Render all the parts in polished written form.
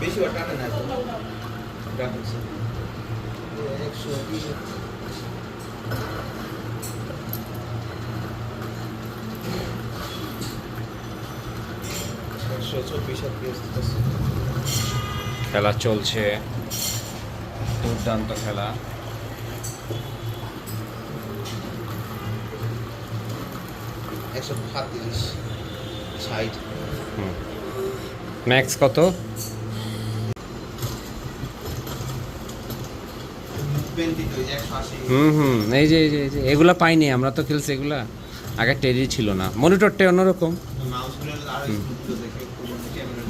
বেশি ওটা টানে না তো গ্রাফিক্স 120 খেলা চলছে, দুর্দান্ত খেলা। ম্যাক্স কত? 180 এই যে এগুলা পাইনি আমরা, তো খেলছি এগুলা আগে, টেরি ছিল না, মনিটরটা অন্যরকম। মাউস গুলো আরো স্মুথ দেখে একটু ক্যামেরা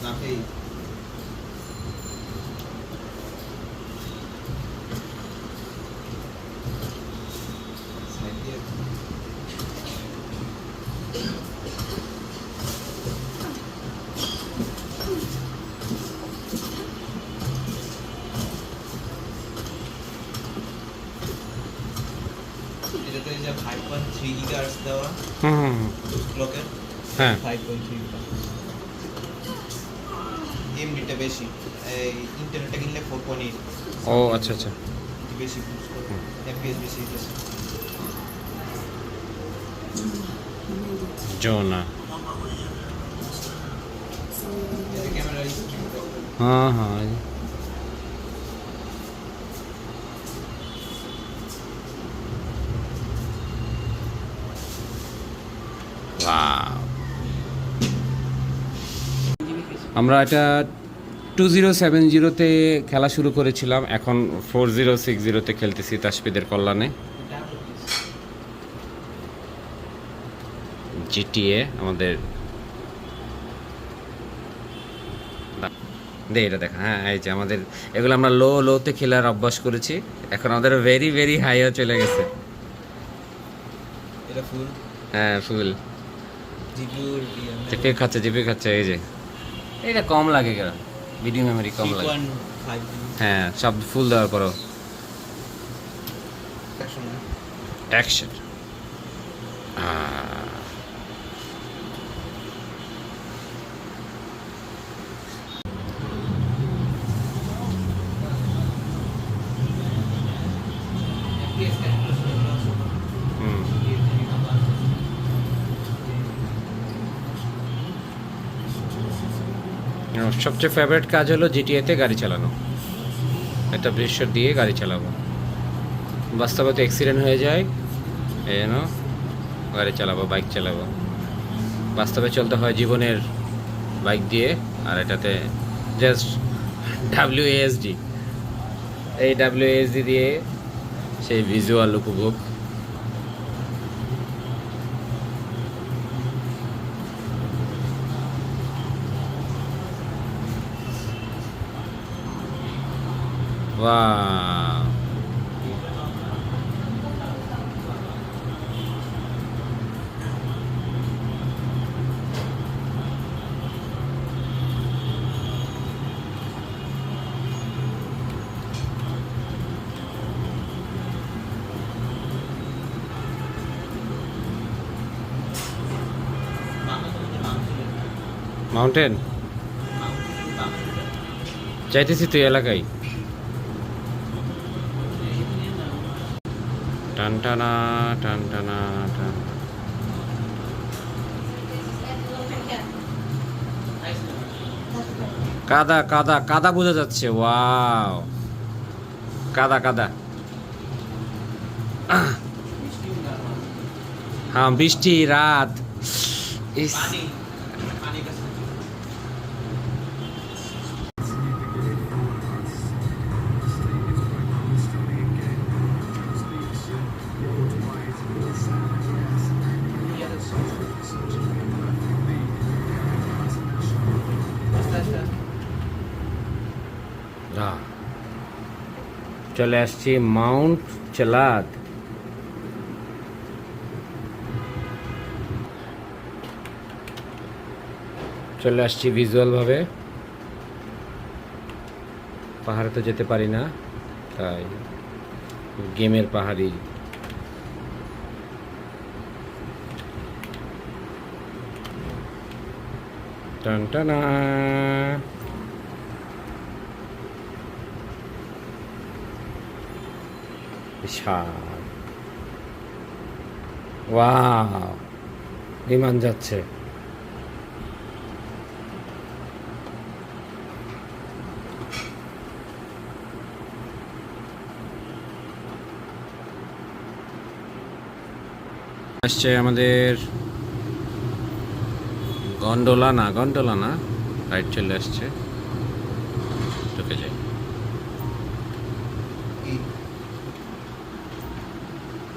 নাকি এটাতে যে 5.3 গিগাহার্টজ দেওয়া ক্লকের, হ্যাঁ 5.3 এমবিটা বেশি, এই ইন্টারনেটে কিনলে 4.8। ও আচ্ছা আচ্ছা, বেশি বুস্ট করে, এফপিএস বেশি দিতেছে। জোনা, এই ক্যামেরা হ্যাঁ হ্যাঁ। আমরা এটা 2070-তে খেলা শুরু করেছিলাম, এখন 4060-তে খেলতেছি তাসফিদের কল্যাণে। জিটিএ আমাদের দে, এটা দেখা, হ্যাঁ এই যে আমাদের এগুলো আমরা লোতে খেলার অভ্যাস করেছি, এখন আমাদের ভেরি ভেরি হাইও চলে গেছে। এটা ফুল, হ্যাঁ ফুল জিপিইউ জিপি খাচ্ছে, এই যে এটা কম লাগে কেন, ভিডিও মেমোরি কম লাগে। 3.5 হ্যাঁ সব ফুল দেওয়ার পরও অ্যাকশন। সবচেয়ে ফেভারিট কাজ হলো জিটিএতে গাড়ি চালানো, একটা ব্রেশর দিয়ে গাড়ি চালাবো। বাস্তবে তো অ্যাক্সিডেন্ট হয়ে যায়, এই জন্য গাড়ি চালাবো, বাইক চালাবো। বাস্তবে চলতে হয় জীবনের বাইক দিয়ে, আর এটাতে জাস্ট WASD, এই WASD দিয়ে সেই ভিজুয়াল উপভোগ। Wow. মাউন্টেন চাইতেছি তুই এলাকায়। টানটানা টানটানা টান, কাদা কাদা কাদা বোঝা যাচ্ছে, ওয়াও কাদা কাদা। হ্যাঁ বৃষ্টি রাত, ইস চলে আসছি মাউন্ট চেলাদ। চলে আসছি ভিজুয়াল ভাবে, পাহাড়ে তো যেতে পারি না, তাই গেমের পাহাড়ি। টান টানা। বিশাল, ওয়াও, বিমান যাচ্ছে। আসছে আমাদের গন্ডোলা না, রাইট চলে আসছে, ঢুকে যাই।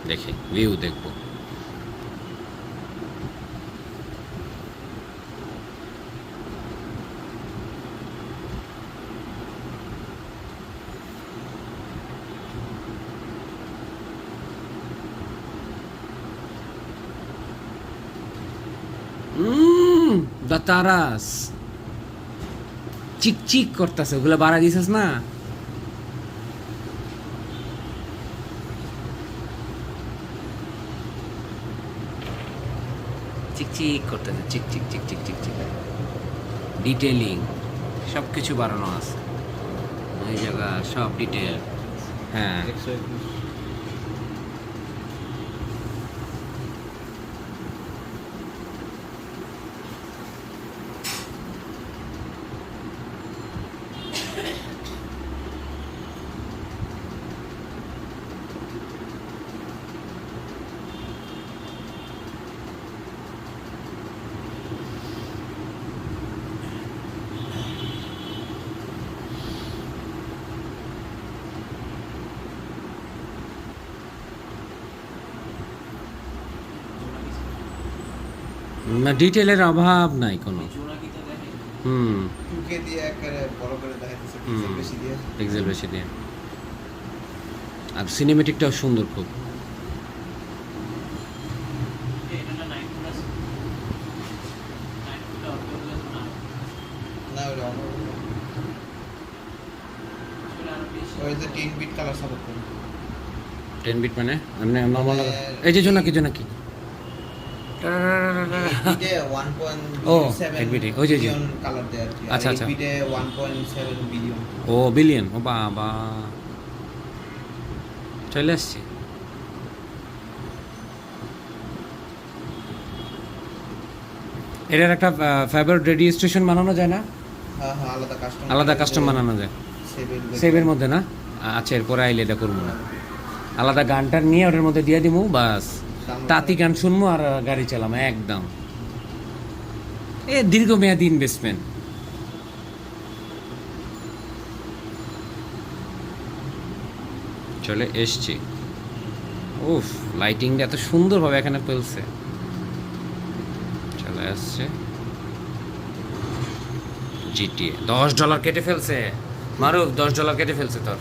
দেখি ভিউ দেখবো। দা তারাস চিক করতেছে, ওগুলো বাড়া দিছিস না? চিক করতেছে, চিক। ডিটেলিং সব কিছু বাড়ানো আছে, এই জায়গা সব ডিটেল। হ্যাঁ, 121। না ডিটেলের অভাব নাই কোনো। হুম, 2K দিয়ে একেবারে বড় করে দেখাইতেছে, পিক্সেল বেশি দিয়ে। পিক্সেল বেশি দিয়ে, আর সিনেমেটিকটাও সুন্দর খুব। না ওটা ওই যে 10 বিট কালার সাপোর্ট করে। 10 বিট মানে এমনি নরমাল। এই যে জোনাকি বিটে ও, 1.7 8 বিটে, ওই যে। বিলিয়ন কালার দেয় আর কি। আচ্ছা, আর আচ্ছা। 8 বিটে 1.7 বিলিয়ন। ও বিলিয়ন, ও বাবা, চলে আসছি। এটার একটা ফেভারিট রেডিও স্টেশন বানানো যায় না? হ্যাঁ হ্যাঁ, আলাদা কাস্টম বানানো যায় সেভের মধ্যে না? আচ্ছা, এরপরে আইলে এটা করবো না, আলাদা গানটা নিয়ে ওটার মধ্যে দিয়ে দিবো, বাস তাঁতি গান শুনবো আর গাড়ি চালাম একদম। এ দীর্ঘমেয়াদী ইনভেস্টমেন্ট। চলে এসছি। উফ, লাইটিংটা এত সুন্দরভাবে এখানে পেলছে। চলে আসছে জিটিএ। $10 কেটে ফেলছে মারুফ, $10 কেটে ফেলছে তোর।